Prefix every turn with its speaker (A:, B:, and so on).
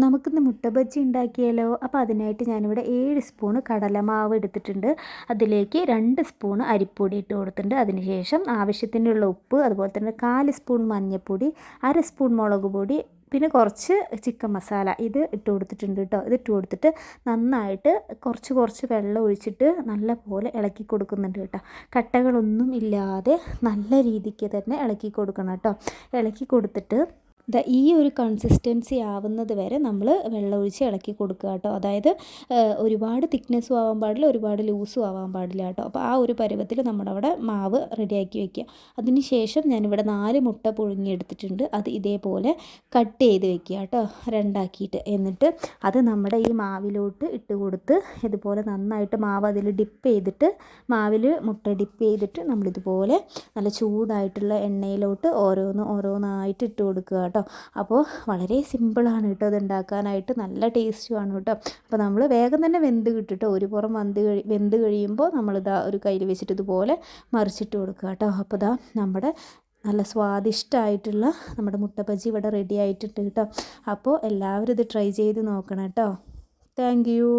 A: നമുക്കിന്ന് മുട്ട ബജ്ജി ഉണ്ടാക്കിയാലോ? അപ്പോൾ അതിനായിട്ട് ഞാനിവിടെ 7 സ്പൂണ് കടലമാവ് എടുത്തിട്ടുണ്ട്. അതിലേക്ക് 2 സ്പൂണ് അരിപ്പൊടി ഇട്ട് കൊടുത്തിട്ടുണ്ട്. അതിനുശേഷം ആവശ്യത്തിനുള്ള ഉപ്പ്, അതുപോലെ തന്നെ 1/4 സ്പൂൺ മഞ്ഞൾപ്പൊടി, 1/2 സ്പൂൺ മുളക് പൊടി, പിന്നെ കുറച്ച് ചിക്കൻ മസാല ഇത് ഇട്ട് കൊടുത്തിട്ടുണ്ട് കേട്ടോ. ഇത് ഇട്ട് കൊടുത്തിട്ട് നന്നായിട്ട് കുറച്ച് കുറച്ച് വെള്ളം ഒഴിച്ചിട്ട് നല്ല പോലെ ഇളക്കി കൊടുക്കുന്നുണ്ട് കേട്ടോ. കട്ടകളൊന്നും ഇല്ലാതെ നല്ല രീതിക്ക് തന്നെ ഇളക്കി കൊടുക്കണം കേട്ടോ. ഇളക്കി കൊടുത്തിട്ട് ഈ ഒരു കൺസിസ്റ്റൻസി ആവുന്നത് വരെ നമ്മൾ വെള്ളമൊഴിച്ച് ഇളക്കി കൊടുക്കുക കേട്ടോ. അതായത് ഒരുപാട് തിക്നെസ്സും ആവാൻ പാടില്ല, ഒരുപാട് ലൂസും ആവാൻ പാടില്ല കേട്ടോ. അപ്പോൾ ആ ഒരു പരുവത്തിൽ നമ്മുടെ അവിടെ മാവ് റെഡിയാക്കി വെക്കുക. അതിന് ശേഷം ഞാനിവിടെ 4 മുട്ട പുഴുങ്ങിയെടുത്തിട്ടുണ്ട്. അത് ഇതേപോലെ കട്ട് ചെയ്ത് വെക്കുക കേട്ടോ, രണ്ടാക്കിയിട്ട്. എന്നിട്ട് അത് നമ്മുടെ ഈ മാവിലോട്ട് ഇട്ട് കൊടുത്ത് ഇതുപോലെ നന്നായിട്ട് മാവ് അതിൽ ഡിപ്പ് ചെയ്തിട്ട്, മാവിൽ മുട്ട ഡിപ്പ് ചെയ്തിട്ട് നമ്മളിതുപോലെ നല്ല ചൂടായിട്ടുള്ള എണ്ണയിലോട്ട് ഓരോന്നായിട്ട് ഇട്ട് കൊടുക്കുക കേട്ടോ. അപ്പോൾ വളരെ സിമ്പിളാണ് കേട്ടോ ഇത് ഉണ്ടാക്കാനായിട്ട്, നല്ല ടേസ്റ്റുമാണ് കേട്ടോ. അപ്പോൾ നമ്മൾ വേഗം തന്നെ വെന്ത് കിട്ടിട്ടോ. ഒരു പുറം വെന്ത് കഴിയുമ്പോൾ നമ്മളിതാ ഒരു കയ്യിൽ വെച്ചിട്ട് ഇതുപോലെ മറിച്ചിട്ട് കൊടുക്കുക കേട്ടോ. അപ്പോൾ ഇതാ നമ്മുടെ നല്ല സ്വാദിഷ്ടമായിട്ടുള്ള നമ്മുടെ മുട്ട ബജ്ജി ഇവിടെ റെഡി ആയിട്ടുണ്ട് കേട്ടോ. അപ്പോൾ എല്ലാവരും ഇത് ട്രൈ ചെയ്ത് നോക്കണം കേട്ടോ. Thank you.